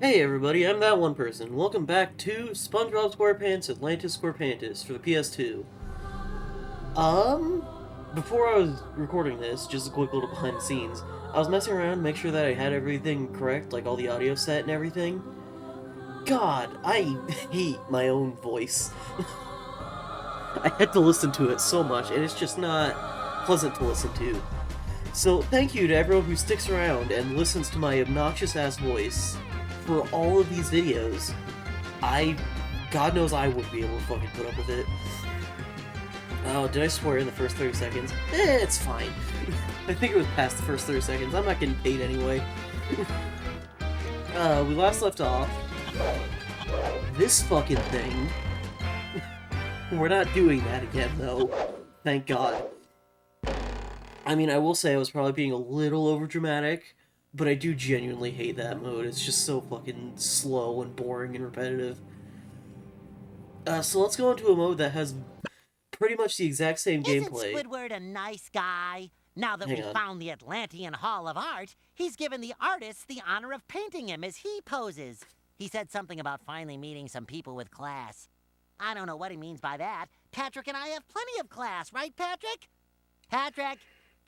Hey everybody, I'm that one person. Welcome back to Spongebob SquarePants Atlantis Squarepantis for the PS2. Um, Before I was recording this, just a quick little behind the scenes, I was messing around to make sure that I had everything correct, like all the audio set and everything. God, I hate my own voice. I had to listen to it so much, and it's just not pleasant to listen to. So thank you to everyone who sticks around and listens to my obnoxious-ass voice for all of these videos. God knows I wouldn't be able to fucking put up with it. Oh, did I swear in the first 30 seconds? It's fine. I think it was past the first 30 seconds. I'm not getting paid anyway. We last left off. This fucking thing. We're not doing that again, though. Thank God. I mean, I will say I was probably being a little overdramatic, but I do genuinely hate that mode. It's just so fucking slow and boring and repetitive. So let's go into a mode that has pretty much the exact same gameplay. Isn't Squidward a nice guy? Now that we found the Atlantean Hall of Art, he's given the artists the honor of painting him as he poses. He said something about finally meeting some people with class. I don't know what he means by that. Patrick and I have plenty of class, right, Patrick? Patrick,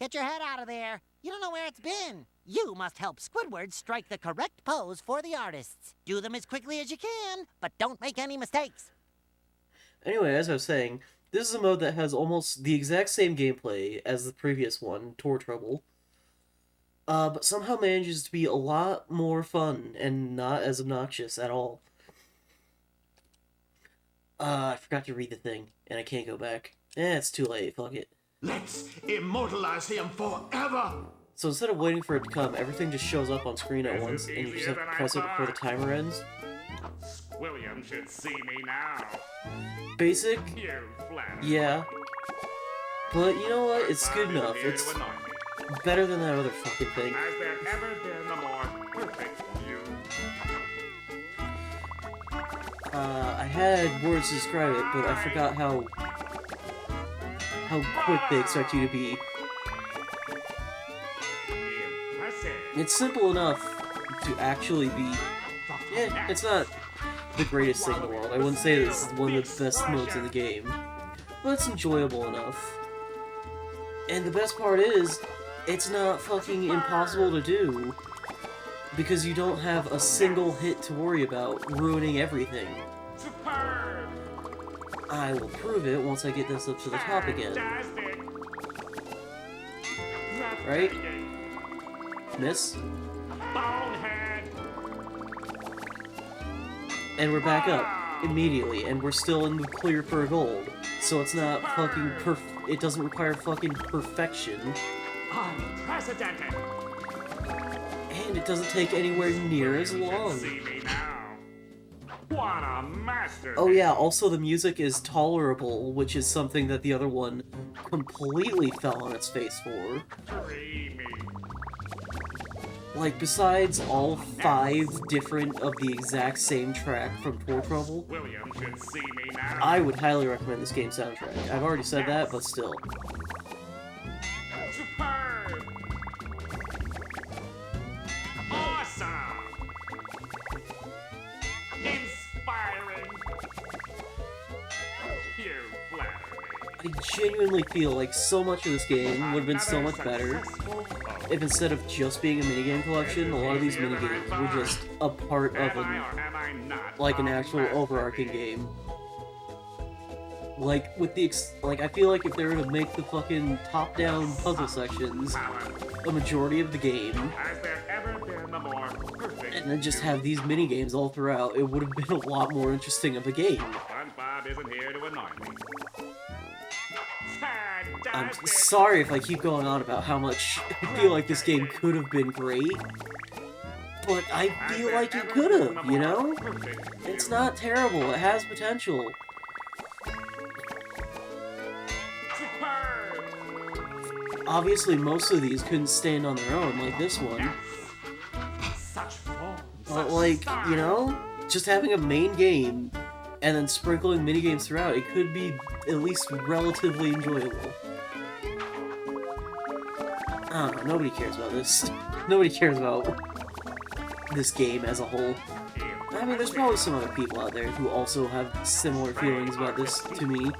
get your head out of there. You don't know where it's been. You must help Squidward strike the correct pose for the artists. Do them as quickly as you can, but don't make any mistakes. Anyway, as I was saying, this is a mode that has almost the exact same gameplay as the previous one, Tour Trouble, but somehow manages to be a lot more fun and not as obnoxious at all. I forgot to read the thing, and I can't go back. It's too late, fuck it. Let's immortalize him forever! So instead of waiting for it to come, everything just shows up on screen at once, and you just have to press it before the timer ends. William should see me now. Basic? You flatter. Yeah. But you know what? It's good enough. It's better than that other fucking thing. Has there ever been a more perfect you? I had words to describe it, but I forgot how quick they expect you to be. Impressive. It's simple enough to actually be... Yeah, it's not the greatest thing in the world. I wouldn't say this is one of the best modes in the game. But it's enjoyable enough. And the best part is, it's not fucking impossible to do. Because you don't have a single hit to worry about ruining everything. Superb. I will prove it once I get this up to the top again. Fantastic. Right? Miss? Bonehead. And we're back up immediately, and we're still in the clear for gold. So it's not fucking it doesn't require fucking perfection. Unprecedented. And it doesn't take anywhere near as long. See me now. What a masterpiece. Oh yeah, also the music is tolerable, which is something that the other one completely fell on its face for. Dreamy. Like, besides all 5 different of the exact same track from Tour Trouble, William should see me now. I would highly recommend this game soundtrack. I've already said that, but still. Superb. Awesome. Inspiring. You flatter me. I genuinely feel like so much of this game would have been so much better if instead of just being a minigame collection, a lot of these minigames were just a part of an actual overarching game. Like, with the I feel like if they were to make the fucking top-down puzzle sections a majority of the game, Has there ever been a more perfect and then just have these minigames all throughout, it would have been a lot more interesting of a game. SpongeBob isn't here to annoy me. I'm Fantastic. sorry if I keep going on about how much I feel like this game could have been great, but I feel like it could have, you know? It's not terrible, it has potential. Superb. Obviously, most of these couldn't stand on their own, like this one. Such form. But, like, you know, just having a main game and then sprinkling minigames throughout, it could be at least relatively enjoyable. I don't know, nobody cares about this. Nobody cares about this game as a whole. I mean, there's probably some other people out there who also have similar feelings about this to me.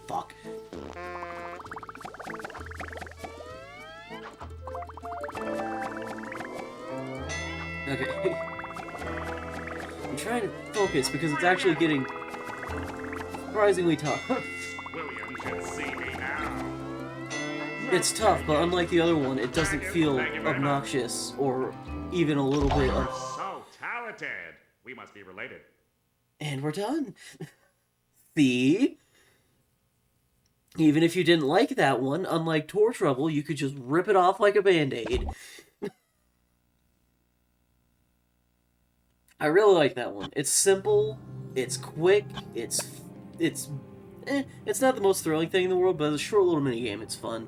Fuck. Okay. I'm trying to focus because it's actually getting surprisingly tough. William should see me now. It's tough, but unlike the other one, it doesn't feel obnoxious or even a little bit You're so talented. We must be related. And we're done. See? Even if you didn't like that one, unlike Tour Trouble, you could just rip it off like a band-aid. I really like that one. It's simple, it's quick, it's not the most thrilling thing in the world, but it's a short little minigame, it's fun.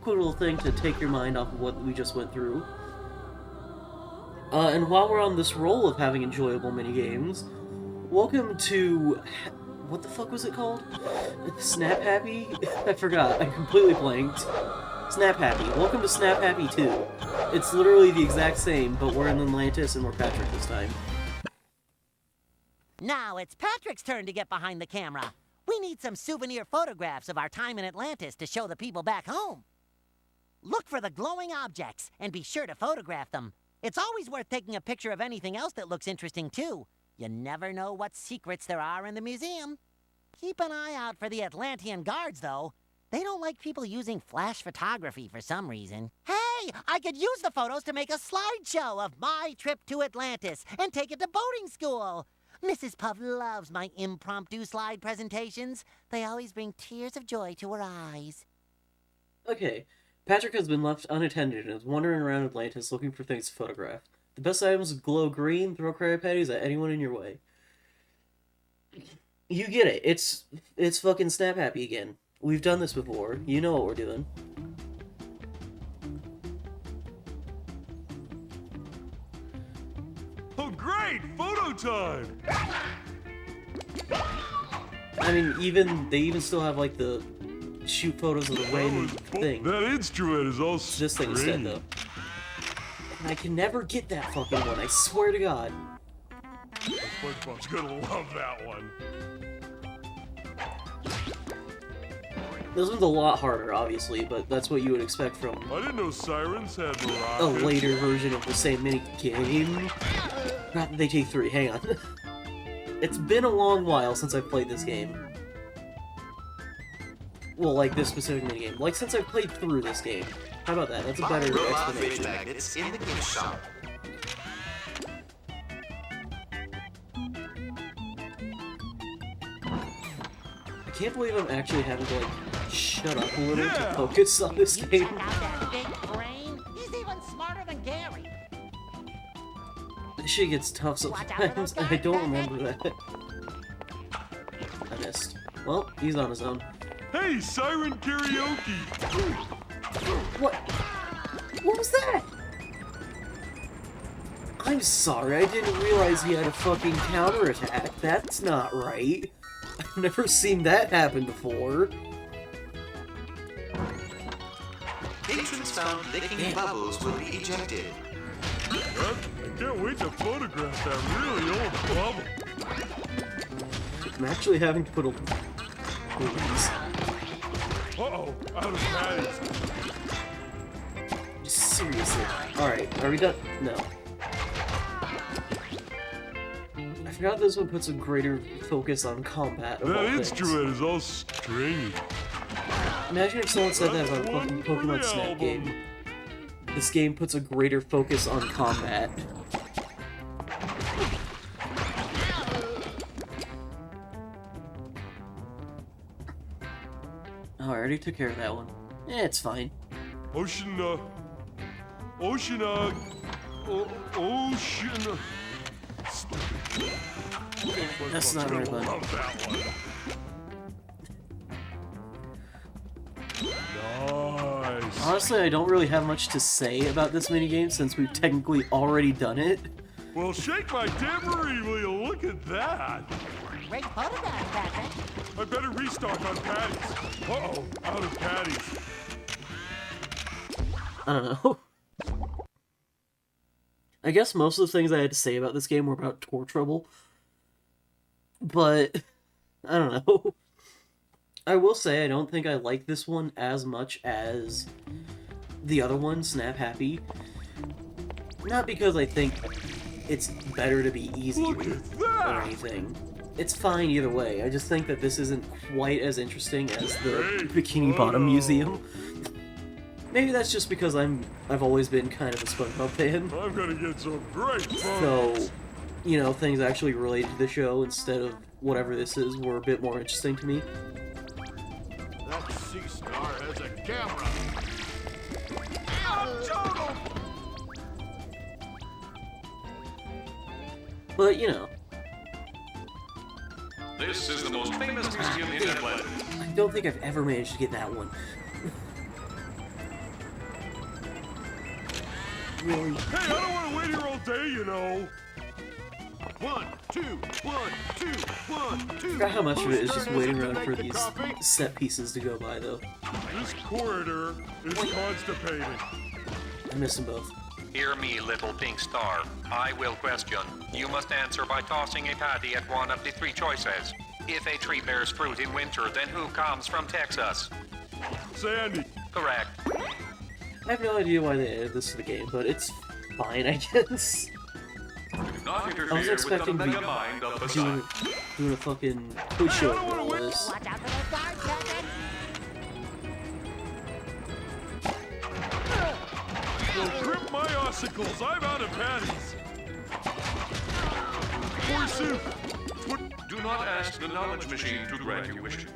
Quick little thing to take your mind off of what we just went through. And while we're on this roll of having enjoyable minigames, welcome to... what the fuck was it called? Snap Happy? I forgot, I completely blanked. Snap Happy. Welcome to Snap Happy 2. It's literally the exact same, but we're in Atlantis and we're Patrick this time. Now it's Patrick's turn to get behind the camera. We need some souvenir photographs of our time in Atlantis to show the people back home. Look for the glowing objects and be sure to photograph them. It's always worth taking a picture of anything else that looks interesting too. You never know what secrets there are in the museum. Keep an eye out for the Atlantean guards, though. They don't like people using flash photography for some reason. Hey, I could use the photos to make a slideshow of my trip to Atlantis and take it to boating school. Mrs. Puff loves my impromptu slide presentations. They always bring tears of joy to her eyes. Okay, Patrick has been left unattended and is wandering around Atlantis looking for things to photograph. The best items glow green, throw Squarepantis at anyone in your way. You get it, it's fucking Snap Happy again. We've done this before. You know what we're doing. Oh, great! Photo time! I mean, they even still have, like, the shoot photos of the random thing. That instrument is all This thing instead, though. And I can never get that fucking one, I swear to God. SpongeBob's gonna love that one. This one's a lot harder, obviously, but that's what you would expect from I didn't know sirens had rockets. a later version of the same mini-game. Not that they take 3, hang on. It's been a long while since I've played this game. Well, like this specific minigame. Like, since I've played through this game. How about that? That's a better explanation. Magnets in the gift shop. I can't believe I'm actually having to, like, shut up a little to focus on this game. Check out that big brain. He's even smarter than Gary. This shit gets tough sometimes, and I don't remember that. I missed. Well, he's on his own. Hey, siren karaoke! What? What was that? I'm sorry, I didn't realize he had a fucking counterattack. That's not right. I've never seen that happen before. Patrons found licking bubbles will be ejected. I can't wait to photograph that really old bubble. I'm actually having to put a... Please. Uh-oh, out of patties. Seriously. Alright, are we done? No. I forgot this one puts a greater focus on combat. That instrument is all stringy. Imagine if someone said that about a fucking Pokemon Snap game. This game puts a greater focus on combat. Oh, I already took care of that one. Eh, it's fine. Ocean. That's not right, bud. Love that one. Nice. Honestly, I don't really have much to say about this minigame since we've technically already done it. Well, shake my tambourine, will you? Look at that. Great photograph, Patrick. I better restock on patties. Uh-oh, out of patties. I don't know. I guess most of the things I had to say about this game were about tour trouble. But, I don't know. I will say I don't think I like this one as much as the other one, Snap Happy. Not because I think it's better to be easier or anything. It's fine either way. I just think that this isn't quite as interesting as the Bikini Bottom Museum. Maybe that's just because I've always been kind of a SpongeBob fan. I'm gonna get some great fun. So, you know, things actually related to the show instead of whatever this is were a bit more interesting to me. That sea star has a camera. But, you know, This is the most famous museum in Atlantis. I don't think I've ever managed to get that one. Really? Hey, I don't want to wait here all day, you know. 1, 2, 1, 2, 1, 2. I forgot how much of it is just waiting around for these set pieces to go by, though. This corridor is constipated. I miss them both. Hear me, little pink star. I will question. You must answer by tossing a patty at one of the three choices. If a tree bears fruit in winter, then who comes from Texas? Sandy. Correct. I have no idea why they added this to the game, but it's fine, I guess. Do not interfere I was expecting with to the be mega mind of the doing, sun. doing a fucking quiz show with all this. Watch out for those guards, Captain. Don't grip my ossicles. I'm out of patties. Forsooth. Do not ask the knowledge machine to grant you wishes.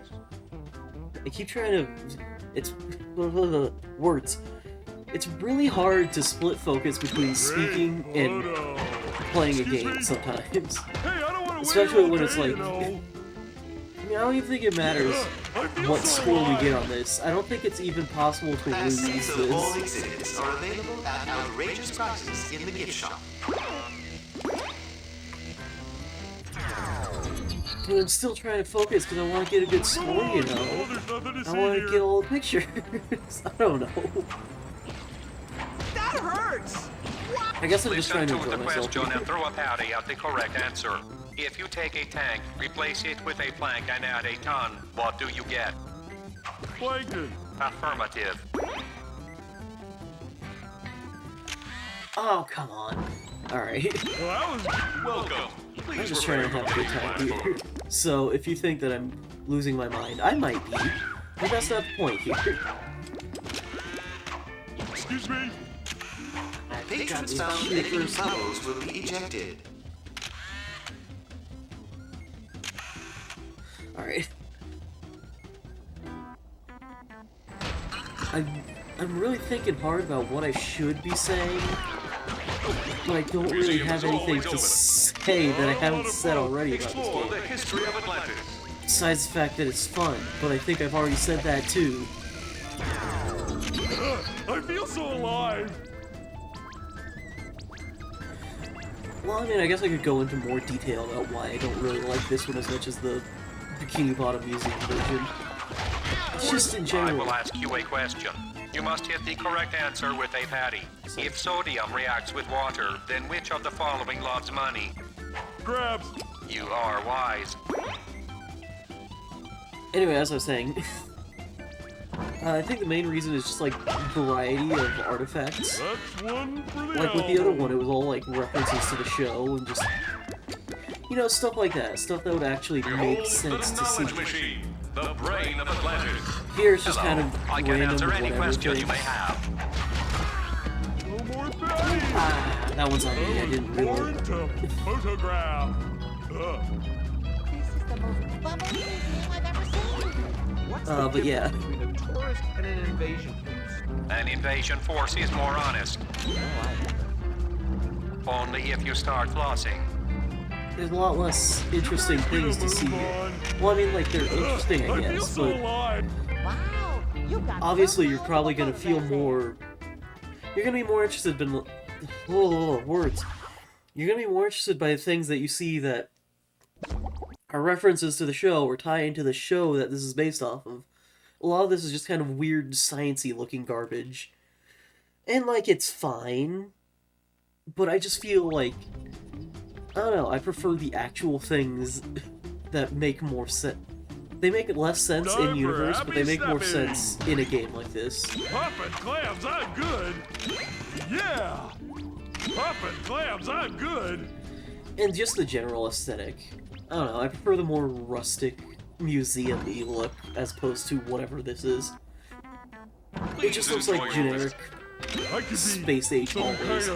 I keep trying to... It's... words. It's really hard to split focus between speaking and playing a game sometimes. Hey, I don't want to Especially wait when all it's day, like... you know. I mean, I don't even think it matters what score we get on this. I don't think it's even possible to lose Fantasies of all this. exhibits are available at outrageous prices in the gift shop. Dude, I'm still trying to focus because I want to get a good score, you know? Oh, there's nothing to I see want here. to get all the pictures. I don't know. That hurts! I guess I'm just trying Listen to to the enjoy myself. question and throw a patty at the correct answer. If you take a tank, replace it with a plank, and add a ton, what do you get? Plankton. Affirmative. Oh, come on. Alright. Well, that was... Welcome. I'm Please just trying to have a good time here. So, if you think that I'm losing my mind, I might be. But that's not the point here. Excuse me. Patrons found licking bubbles will be ejected. Alright. I'm really thinking hard about what I should be saying, but I don't really have anything to say that I haven't said already about this explore game. the history of Atlantis. Besides the fact that it's fun, but I think I've already said that too. I feel so alive. Well, I mean, I guess I could go into more detail about why I don't really like this one as much as the Bikini Bottom Museum version. It's just in I general. will ask you a question. You must hit the correct answer with a patty. If sodium reacts with water, then which of the following loves money? Grabs. You are wise. Anyway, as I was saying, I think the main reason is just like variety of artifacts. That's one for the Like with the other album. one, it was all like references to the show and just, you know, stuff like that. Stuff that would actually make Behold sense the to see. knowledge machine, the brain of Atlantis. Here it's just Hello. kind of I can random answer any whatever question you things. may have. No more patties. Ah, that one's on me. I didn't Born really. to photograph. This is the most bubbly museum I've ever seen. What's But yeah. between a tourist and an invasion force? An invasion force is more honest. Only if you start flossing. There's a lot less interesting things to see. Move on. Well, I mean, like, they're interesting, I I feel guess, so but alive. Wow, you've got obviously some you're probably gonna feel photography. more... You're gonna be more interested in... words. You're gonna be more interested by things that you see that are references to the show or tie into the show that this is based off of. A lot of this is just kind of weird, sciencey looking garbage. And, like, it's fine. but I just feel like, I don't know, I prefer the actual things that make more sense. They make less sense in universe, but they make more sense in a game like this. Poppin' clams, I'm good. Yeah. Poppin' clams, I'm good. And just the general aesthetic. I don't know, I prefer the more rustic, museum-y look as opposed to whatever this is. It just looks like generic space age hallways.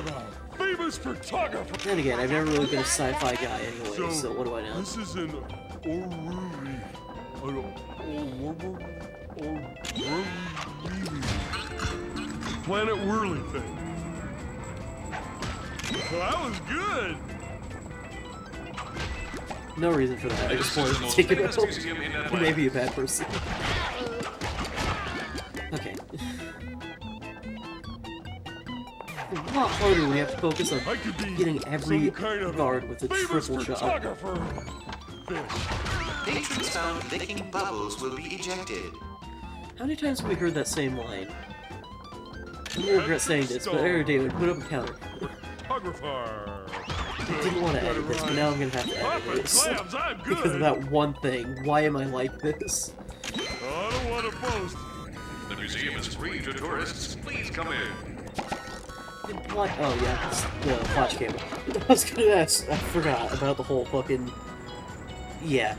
Famous photographer. Then again, I've never really been a sci-fi guy anyway, so what do I know? This is an Oruri. Planet Whirly thing. Well, that was good. No reason for that, I just wanted to take it out. Maybe a bad person. Okay. A lot harder when you have to focus on getting every guard with a triple shot. Patrons found licking bubbles will be ejected. How many times have we heard that same line? I'm gonna regret saying this, but Eric David, put up a counter. I didn't want to edit this, but now I'm gonna have to edit this. Because of that one thing. Why am I like this? I don't want to boast. The museum is free to tourists. Please come in. Oh yeah, it's the flash camera. I was gonna ask, I forgot about the whole fucking... Yeah.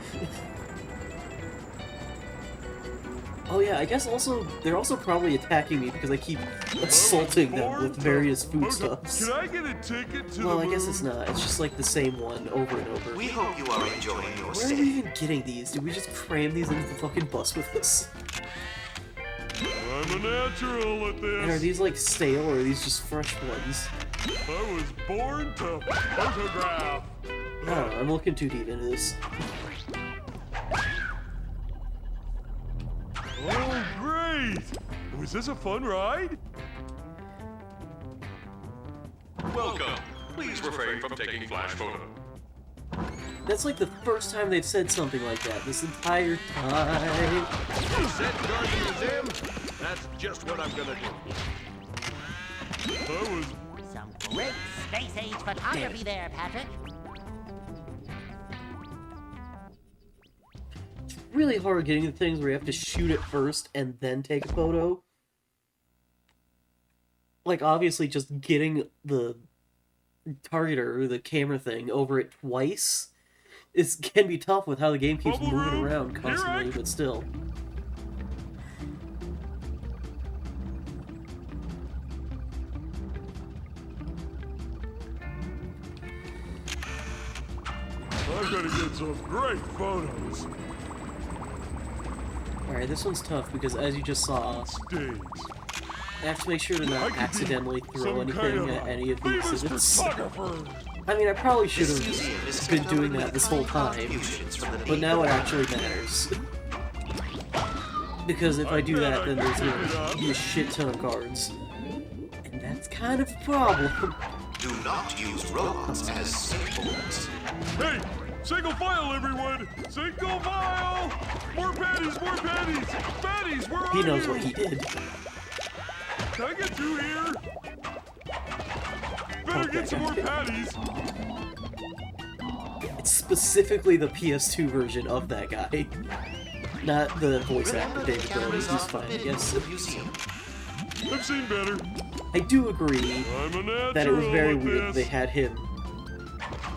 Oh yeah, I guess also, they're also probably attacking me because I keep assaulting them with various foodstuffs. Can I get a ticket to Well, I guess it's not. It's just like the same one over and over. We hope you are enjoying your Where are we stay. even getting these? Did we just cram these into the fucking bus with us? I'm a natural at this. And are these like stale or are these just fresh ones? I was born to photograph. I don't know, I'm looking too deep into this. Oh, great! Was this a fun ride? Welcome. Please refrain from taking flash photos. That's like the first time they've said something like that this entire time. Set guard the museum? That's just what I'm gonna do. That was... Some great space-age photography there, Patrick. Really hard getting the things where you have to shoot it first and then take a photo. Like, obviously, just getting the targeter, or the camera thing, over it twice can be tough with how the game keeps Bubble moving room, around constantly, here I- but still. I'm gonna get some great photos. Alright, this one's tough because, as you just saw, Stage. I have to make sure to I not could be accidentally throw some anything kind of at any of these famous exhibits. photographer. I mean, I probably should This have museum is been kept doing open that with this whole kind time, contributions from the but now it people. actually matters. Because if I do that, then there's gonna be a shit ton of cards. And that's kind of a problem. Do not use robots as safeholds. Hey, single file, everyone! Single file! More patties, more patties! Patties, where are you? He knows what he did. Can I get through here? Better get some more patties. It's specifically the PS2 version of that guy. Not the voice actor, Remember the David Bowie. cameras He's are fine, I forbidden guess. in the museum. I've seen better. I do agree I'm a natural that it was very at weird this. they had him,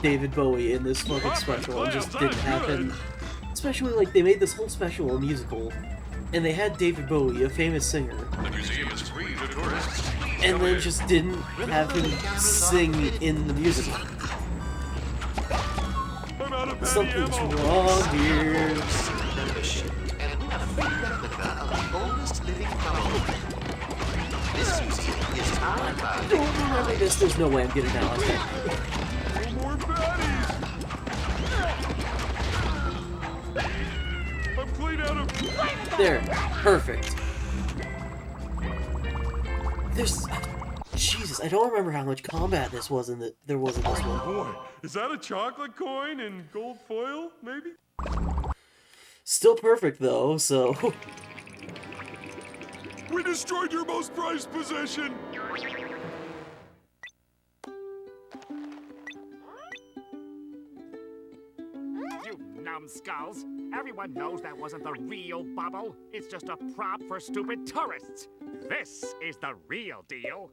David Bowie, in this fucking special and just didn't have him. Especially, like, they made this whole special a musical, and they had David Bowie, a famous singer, The museum is free to tourists. Please and come then in. just didn't have him sing in the musical. I'm out of patty Something's ammo. wrong here. Membership and win a free replica of the oldest living bubble. This museum is powered by Don't remember this, there's no way I'm getting that last time. No more patties. I'm clean out of... There, perfect. There's... Jesus, I don't remember how much combat there was in this one. Boy, is that a chocolate coin in gold foil, maybe? Still perfect, though, so... We destroyed your most prized possession! numbskulls. Everyone knows that wasn't the real bubble. It's just a prop for stupid tourists. This is the real deal.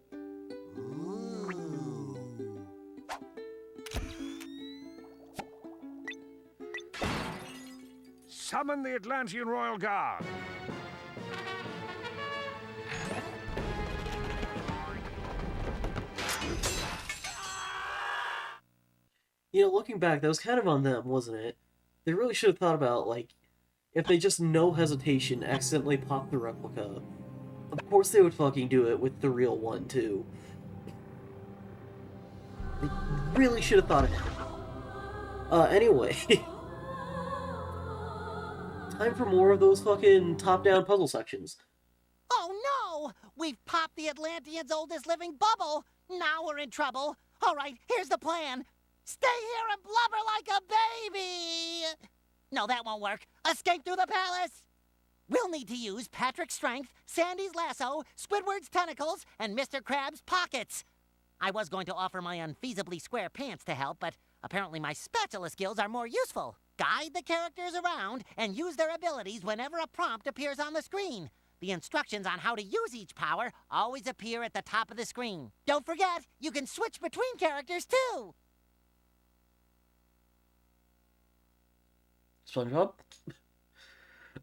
Summon the Atlantean Royal Guard. You know, looking back, that was kind of on them, wasn't it? They really should have thought about, like, if they just no hesitation accidentally popped the replica. Of course they would fucking do it with the real one, too. They really should have thought ahead. Anyway. Time for more of those fucking top-down puzzle sections. Oh no! We've popped the Atlanteans' oldest living bubble! Now we're in trouble! Alright, here's the plan! Stay here and blubber like a baby! No, that won't work. Escape through the palace! We'll need to use Patrick's strength, Sandy's lasso, Squidward's tentacles, and Mr. Krabs' pockets. I was going to offer my unfeasibly square pants to help, but apparently my spatula skills are more useful. Guide the characters around and use their abilities whenever a prompt appears on the screen. The instructions on how to use each power always appear at the top of the screen. Don't forget, you can switch between characters too. SpongeBob?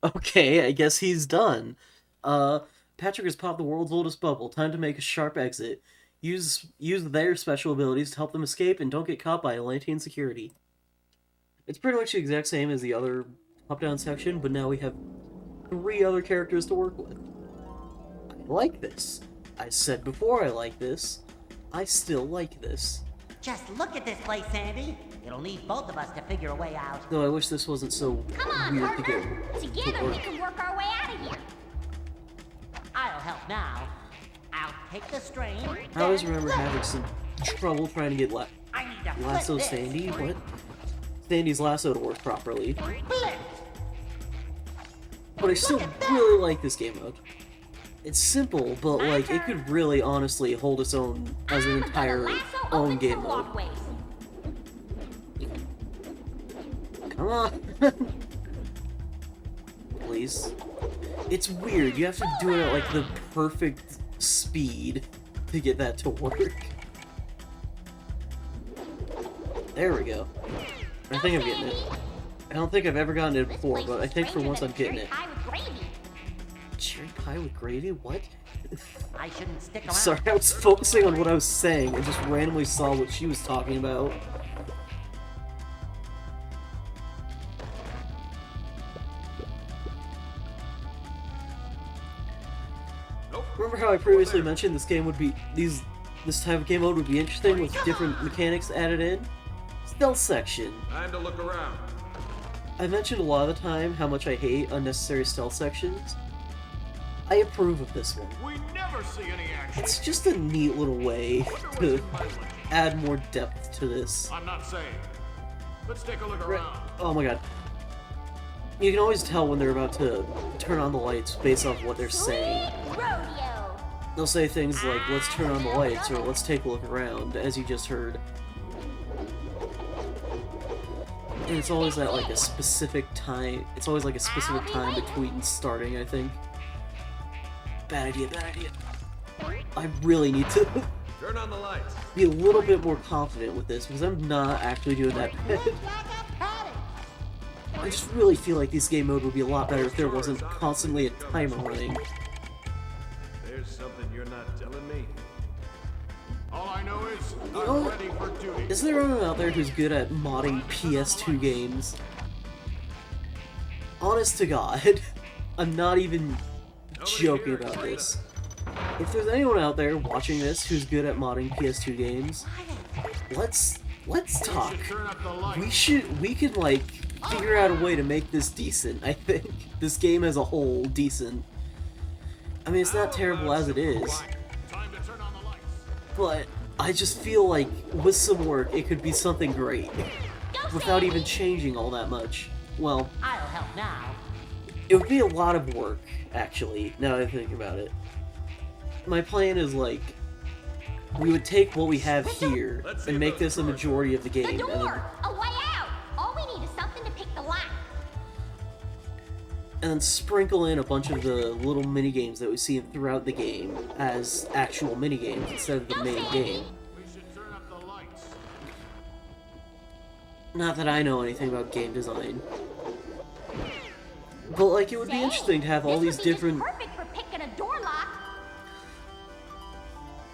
Okay, I guess he's done. Patrick has popped the world's oldest bubble. Time to make a sharp exit. Use their special abilities to help them escape and don't get caught by Atlantean security. It's pretty much the exact same as the other top-down section, but now we have 3 other characters to work with. I like this. I said before I like this. I still like this. Just look at this place, Sandy. It'll need both of us to figure a way out. Though I wish this wasn't so Come on, weird partner. to get. Together we can work our way out of here. I'll help now. I'll take the strain. I always remember having some trouble trying to get I need to flip lasso this. Sandy. What? Sandy's lasso to work properly. Flip. But I still really like this game mode. It's simple, but like it could really honestly hold its own as an entire own game mode. Come on. Please. It's weird. You have to do it at like the perfect speed to get that to work. There we go. I think I'm getting it. I don't think I've ever gotten it before, but I think for once I'm getting it. Cherry pie with gravy? What? I shouldn't stick around. Sorry, I was focusing on what I was saying and just randomly saw what she was talking about. Remember how I previously mentioned this game would be this type of game mode would be interesting with different mechanics added in? Stealth section. Time to look around. I mentioned a lot of the time how much I hate unnecessary stealth sections. I approve of this one. We never see any action. It's just a neat little way to add more depth to this. I'm not saying. Let's take a look around. Oh my god. You can always tell when they're about to turn on the lights based off what they're saying. Rodeo. They'll say things like, let's turn on the lights, or let's take a look around, as you just heard. And it's always at like a specific time, it's always like a specific time between starting, I think. Bad idea, bad idea. I really need to Turn on the lights. be a little bit more confident with this, because I'm not actually doing that bad. I just really feel like this game mode would be a lot better if there wasn't constantly a timer running. There's something you're not telling me. All I know is know, I'm ready for duty. Is there anyone out there who's good at modding PS2 games? Honest to God, I'm not even joking about this. If there's anyone out there watching this who's good at modding PS2 games, let's talk. Turn up the lights. We could like figure out a way to make this decent. I think this game as a whole decent. I mean, it's not terrible as it is, Time to turn on the lights. but I just feel like with some work it could be something great without even changing all that much. Well, I'll help now. it would be a lot of work, actually, now that I think about it. My plan is like, we would take what we have here and make this a majority of the The game. And then, door. A way out. All we need is something to pick the lock. And then sprinkle in a bunch of the little mini-games that we see throughout the game as actual mini-games instead of the main game. We should turn up the lights. Not that I know anything about game design. But, like, it would be interesting to have all these different... Perfect for picking a door lock.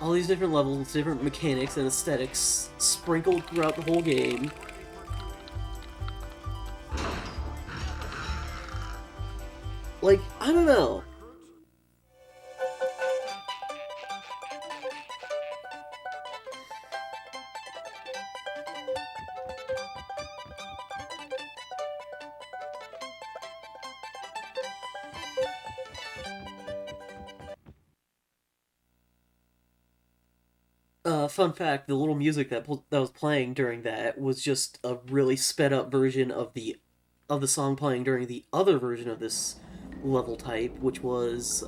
all these different levels, different mechanics and aesthetics sprinkled throughout the whole game. Like, I don't know. Fun fact, the little music that was playing during that was just a really sped up version of the song playing during the other version of this level type, which was,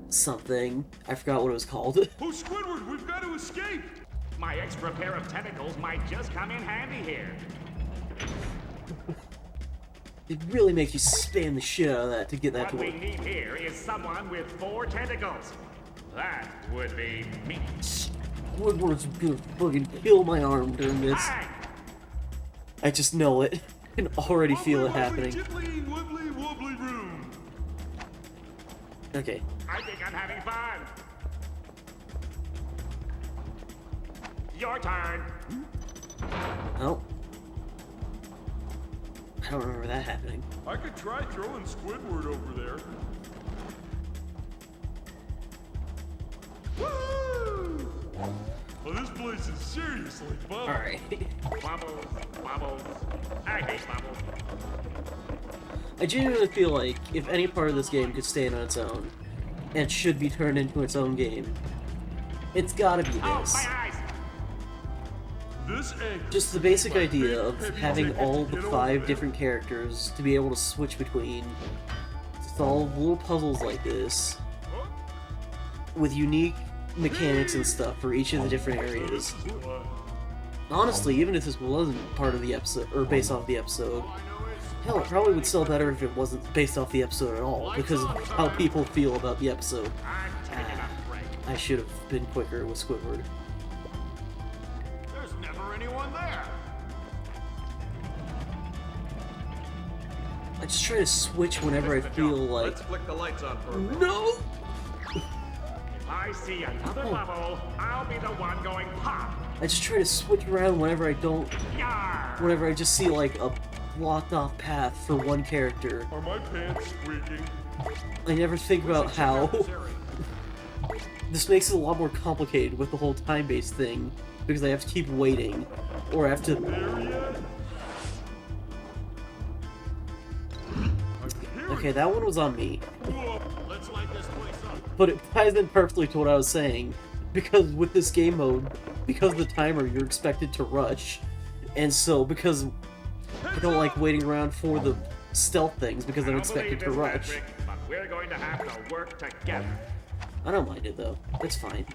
something. I forgot what it was called. Oh, Squidward, we've got to escape! My extra pair of tentacles might just come in handy here. It really makes you spam the shit out of that to get that to What work. we need here is someone with 4 tentacles. That would be me. Squidward's gonna fucking kill my arm during this. Bang! I just know it. I can already feel it happening. Jibbly, wobbly, wobbly room. Okay. I think I'm having fun. Your turn. Oh. I don't remember that happening. I could try throwing Squidward over there. Woo! Well, this place is seriously bumping. Alright. Bubbles, bubbles. I hate bubbles. I genuinely feel like if any part of this game could stand on its own, and should be turned into its own game, it's gotta be Oh, this. my eyes! This anchor. Just the basic idea of Heavy having ticket all to the get 5 over different characters to be able to switch between, to solve little puzzles like this, with unique mechanics and stuff for each of the different areas. Honestly, even if this wasn't part of the episode, or based off the episode, hell, it probably would sell better if it wasn't based off the episode at all, because of how people feel about the episode. I'm taking a break. I should have been quicker with Squidward. There's never anyone there. I just try to switch whenever I feel like... Let's flick the lights on for a minute. No! If I see another bubble, I'll be the one going pop. I just try to switch around whenever I don't... Yar! Whenever I just see, like, a blocked off path for one character. Are my pants squeaking? I never think about how... This makes it a lot more complicated with the whole time-based thing, because I have to keep waiting, or I have to... There yet? Okay, that one was on me. Whoa, let's light this place up. But it ties in perfectly to what I was saying, because with this game mode, because of the timer, you're expected to rush, and so because I don't like waiting around for the stealth things, because I'm I don't expected to believe this, rush. Patrick, but we're going to have to work together. I don't mind it though, it's fine.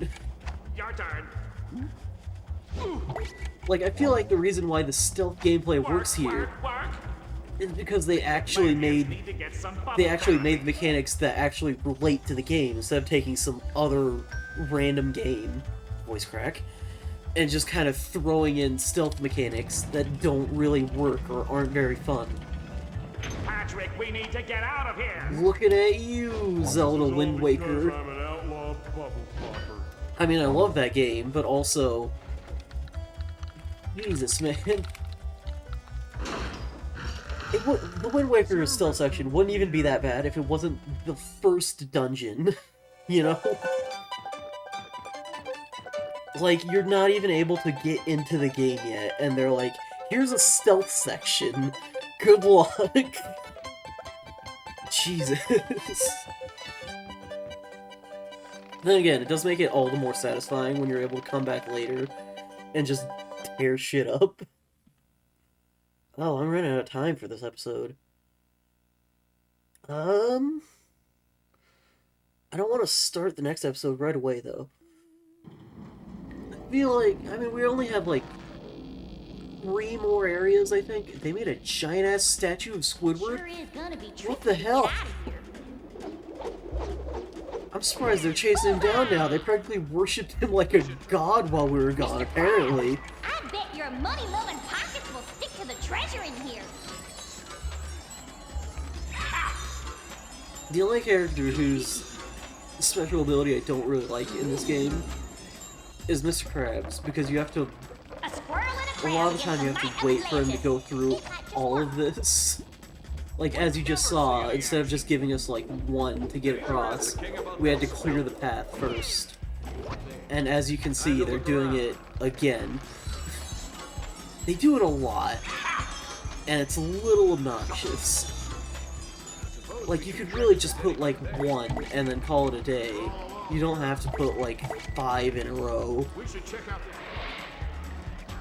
Your turn. Like, I feel like the reason why the stealth gameplay works here Work. is because they actually made Need to get some bubble they actually time. made the mechanics that actually relate to the game instead of taking some other random game, voice crack, and just kind of throwing in stealth mechanics that don't really work or aren't very fun. Patrick, we need to get out of here. Looking at you, Zelda This is all Wind because Waker. I'm an outlaw bubble popper. I mean, I love that game, but also... Jesus, man. The Wind Waker stealth section wouldn't even be that bad if it wasn't the first dungeon, you know? Like, you're not even able to get into the game yet, and they're like, here's a stealth section. Good luck. Jesus. Then again, it does make it all the more satisfying when you're able to come back later and just tear shit up. Oh, I'm running out of time for this episode. I don't want to start the next episode right away, though. I feel like, I mean, we only have, like, 3 more areas, I think. They made a giant-ass statue of Squidward? Sure is gonna be tricky What the to hell? get out of here. I'm surprised they're chasing him down now. They practically worshipped him like a god while we were gone, apparently. I bet your money-loving pockets will stick to the treasure in here. The only character whose special ability I don't really like in this game is Mr. Krabs, because you have to, A squirrel and a a crab lot of the against time you have might to wait for him to Atlantis. go through It might just all work. of this. Like, as you just saw, instead of just giving us, like, 1 to get across, we had to clear the path first. And as you can see, they're doing it again. They do it a lot, and it's a little obnoxious. Like, you could really just put, like, 1 and then call it a day. You don't have to put, like, 5 in a row. We should check out the...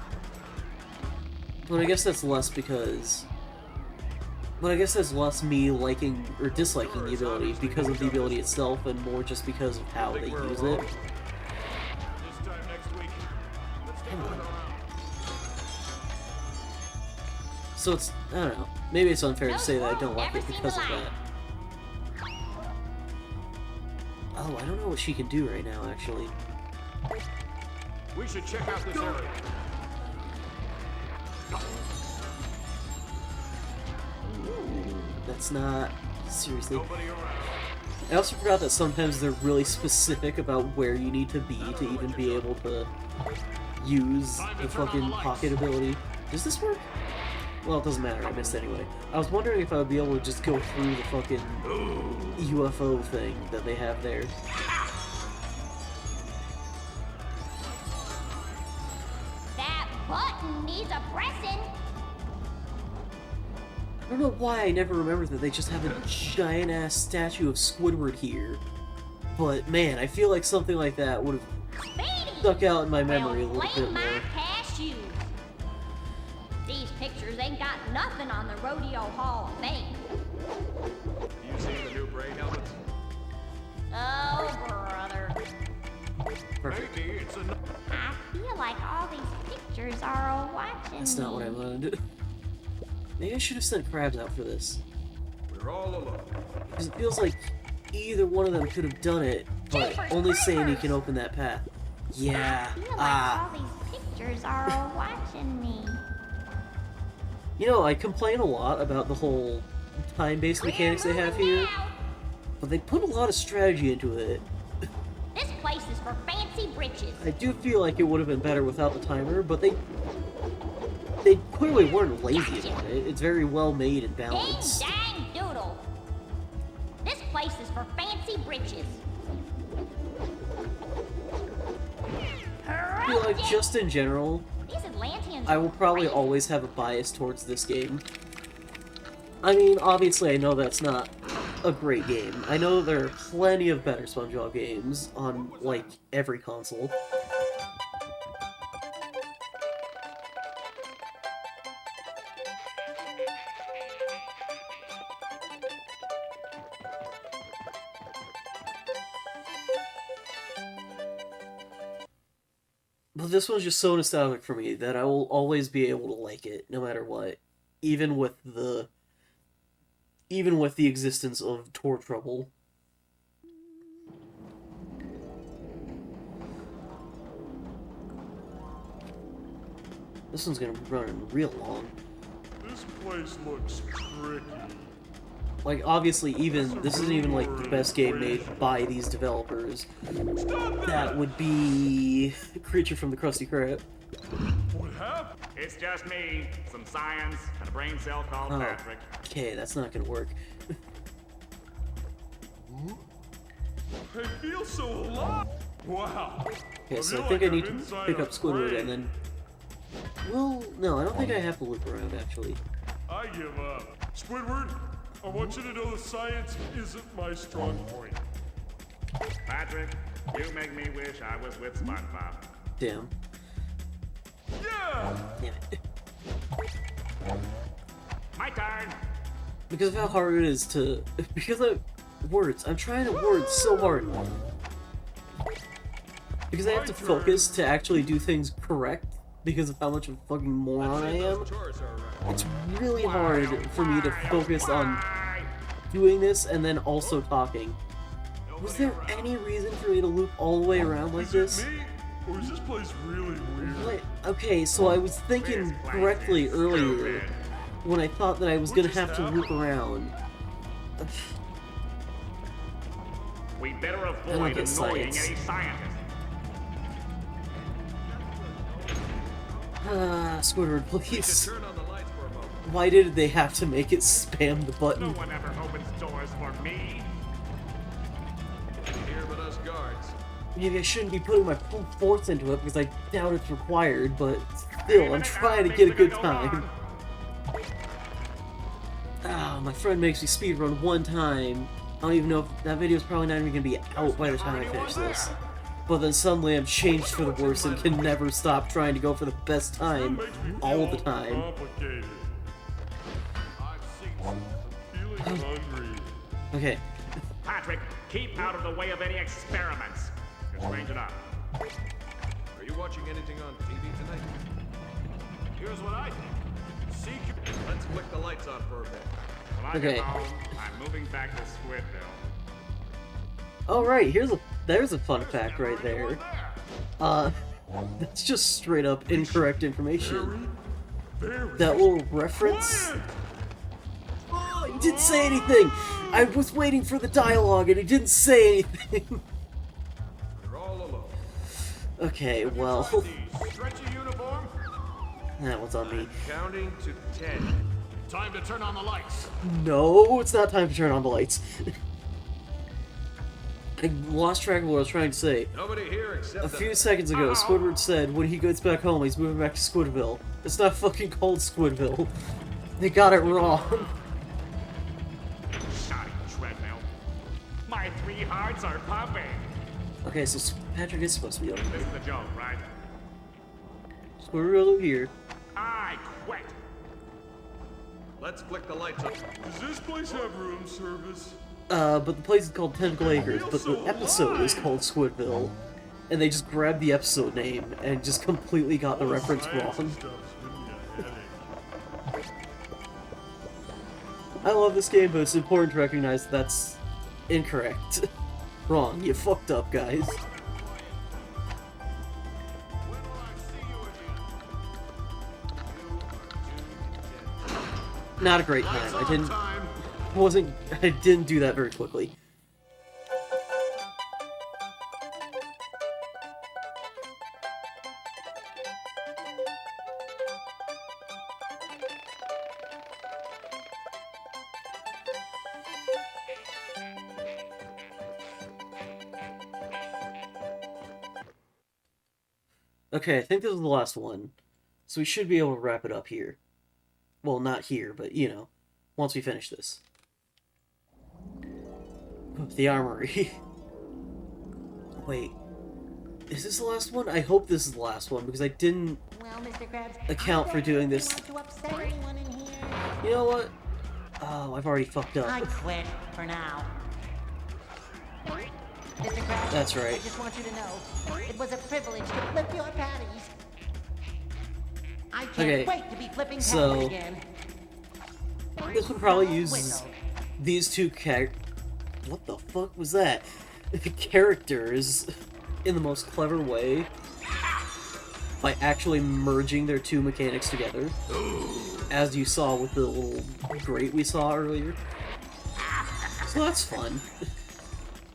But I guess that's less because... But I guess that's less me liking or disliking the ability because of the ability itself and more just because of how they use it. This time next week. Let's get going around. So it's, I don't know, maybe it's unfair to No say that I don't squirrel like ever it seen because the of light. that. Oh, I don't know what she can do right now, actually. We should check out this area. That's not... seriously. Nobody around. I also forgot that sometimes they're really specific about where you need to be to even be able to use the fucking pocket ability. Does this work? Well, it doesn't matter, I missed anyway. I was wondering if I would be able to just go through the fucking UFO thing that they have there. That button needs a pressing. I don't know why I never remembered that they just have a giant-ass statue of Squidward here. But, man, I feel like something like that would have Speedy. stuck out in my memory a Well, little blame bit my more. cashews. These pictures ain't got nothing on the Rodeo Hall of Fame. You seen the new braid helmets? Oh, brother. Perfect. Maybe it's a... I feel like all these pictures are all watching That's not what I me. wanted. Maybe I should have sent Krabs out for this. We're all alone. Because it feels like either one of them could have done it, but Jeepers only Sandy creepers! can open that path. Yeah. I feel like Ah. all these pictures are all watching me. You know, I complain a lot about the whole time-based mechanics they have here, Now, but they put a lot of strategy into it. this place is for fancy britches. I do feel like it would have been better without the timer, but they clearly weren't lazy about it. It's very well made and Ding balanced. dang doodle. This place is for fancy britches. I feel like just in general, These Atlanteans I will probably are crazy. always have a bias towards this game. I mean, obviously I know that's not a great game. I know there are plenty of better SpongeBob games on, like, every console. But this one's just so nostalgic for me that I will always be able to like it, no matter what. Even with the existence of Tour Trouble. This one's gonna be running real long. This place looks tricky. Like, obviously, this isn't even, like, the best game made by these developers. That would be Creature from the Krusty Krab. What happened? It's just me, some science, and a brain cell called Oh, Patrick. okay, that's not gonna work. I feel so alive. Wow. Okay, so feel I think like I need I'm to inside pick a up Squidward brain. and then... Well, no, I don't think I have to loop around, actually. I give up. Squidward, I want you to know that science isn't my strong point. Patrick, you make me wish I was with SpongeBob. Damn. Yeah! Damn it. My turn. Because of how hard it is to... Because of words. I'm trying to word so hard. Because I have to focus to actually do things correct. because of how much of a fucking moron I am. Tourists are around. It's really hard for me to focus on doing this and then also talking. Was there any reason for me to loop all the way around like this? Me? Or is this place really weird? What? Okay, so I was thinking correctly earlier when I thought that I was gonna have to loop around. We better don't avoid get annoying science. any scientists. Squidward, We please. should turn on the lights for a moment. Why did they have to make it spam the No button? one ever opens doors for me. Here but us guards. Maybe I shouldn't be putting my full force into it because I doubt it's required, but still, I'm trying to get a good time. Ah, my friend makes me speedrun one time. I don't even know if that video's probably not even gonna be out by the time I finish this. But then suddenly I'm changed for the worse and can never stop trying to go for the best time all the time. Complicated. I've seen feeling hungry. Okay, Patrick, keep out of the way of any experiments. Just range it up. Are you watching anything on TV tonight? Here's what I think. Let's flick the lights on for a bit. When I Okay. get home, I'm moving back to Squidville. alright, there's a fun fact right there. That's just straight up incorrect information. That little reference? Oh, he didn't say anything! I was waiting for the dialogue and he didn't say anything! You're all alone. Okay, well, Stretchy uniform. that was on me. Counting to 10. Time to turn on the lights. No, it's not time to turn on the lights. I lost track of what I was trying to say. Nobody here except A few seconds ago, Squidward said when he gets back home, he's moving back to Squidville. It's not fucking called Squidville. They got it wrong. Shoddy treadmill. My 3 hearts are pumping. Okay, so Patrick is supposed to be over. This is the joke, right? Squidward over here. I quit. Let's flick the lights up. Does this place have room service? But the place is called Tentacle Acres, but the episode is called Squidville. And they just grabbed the episode name and just completely got the reference wrong. I love this game, but it's important to recognize that's incorrect. Wrong. You fucked up, guys. Not a great time. I didn't do that very quickly. Okay, I think this is the last one. So we should be able to wrap it up here. Well, not here, but, you know, once we finish this. The armory. Wait. Is this the last one? I hope this is the last one, because I didn't Well, Mr. Krabs, account for doing this. to upset anyone in here. You know what? Oh, I've already fucked up. I quit for now. Mr. Krabs, That's right. I just want you to know, it was a privilege to flip your patties. I can't Okay, wait to be flipping so- patties again. This one probably uses these two what the fuck was that? Characters in the most clever way by actually merging their two mechanics together, as you saw with the little grate we saw earlier. So that's fun.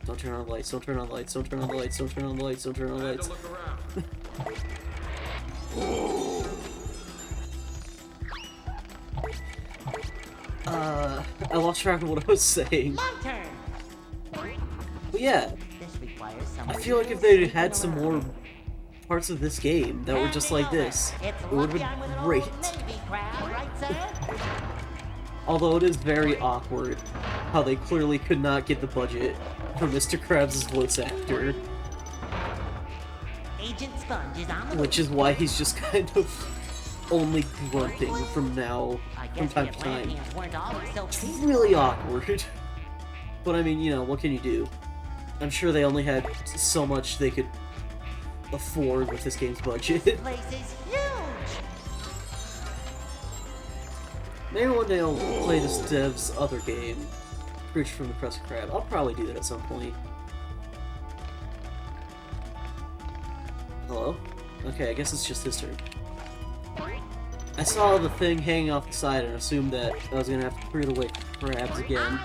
Don't turn on the lights, don't turn on the lights, don't turn on the lights, don't turn on the lights, don't turn on the I had lights. to look around. I lost track of what I was saying. My turn. But yeah, This requires I someone feel like if they had some more parts of this game that were just like this, it would have been great. Navy crab, right, sir? Although it is very awkward how they clearly could not get the budget for Mr. Krabs' voice actor, Agent Sponge is on the which is why he's just kind of only grunting from time to time. Atlanteans weren't always so It's peaceful. really awkward. But I mean, you know, what can you do? I'm sure they only had so much they could afford with this game's budget. This place is huge. Maybe one day I'll play this dev's other game, Creature from the Krusty Krab. I'll probably do that at some point. Hello? Okay, I guess it's just his turn. I saw the thing hanging off the side and assumed that I was gonna have to clear the way for crabs again.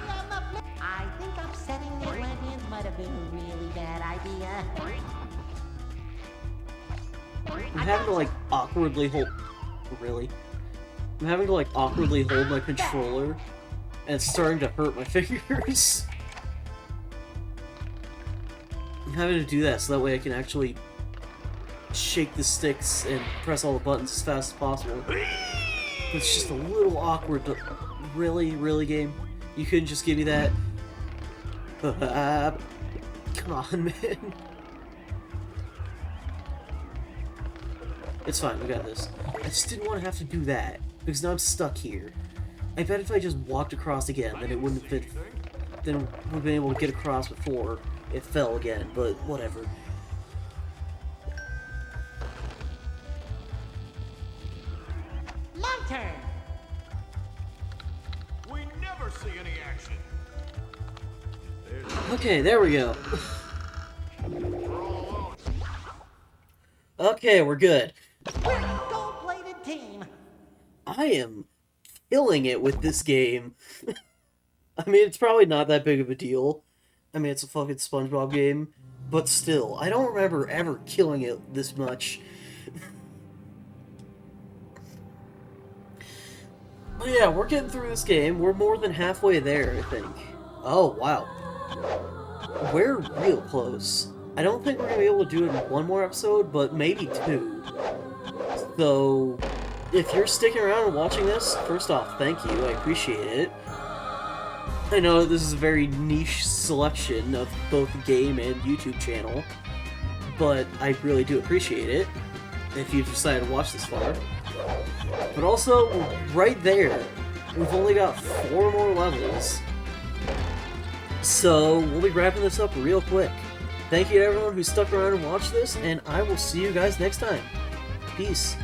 I think upsetting the Atlanteans might have been a really bad idea. I'm having to, like, awkwardly hold... Really? I'm having to, like, awkwardly hold my controller, and it's starting to hurt my fingers. I'm having to do that so that way I can actually shake the sticks and press all the buttons as fast as possible. It's just a little awkward, but really, game? You couldn't just give me that? Come on, man. It's fine, we got this. I just didn't want to have to do that, because now I'm stuck here. I bet if I just walked across again, then it wouldn't have been... Then I would have been able to get across before it fell again, but whatever. My turn! We never see any action. Okay, there we go. Okay, we're good. We're a gold-plated team! I am killing it with this game. I mean, it's probably not that big of a deal. I mean, it's a fucking Spongebob game. But still, I don't remember ever killing it this much. But yeah, we're getting through this game. We're more than halfway there, I think. Oh, wow. We're real close. I don't think we're going to be able to do it in one more episode, but maybe two. So, if you're sticking around and watching this, first off, thank you. I appreciate it. I know this is a very niche selection of both game and YouTube channel, but I really do appreciate it if you've decided to watch this far. But also, right there, we've only got 4 more levels. So, we'll be wrapping this up real quick. Thank you to everyone who stuck around and watched this, and I will see you guys next time. Peace.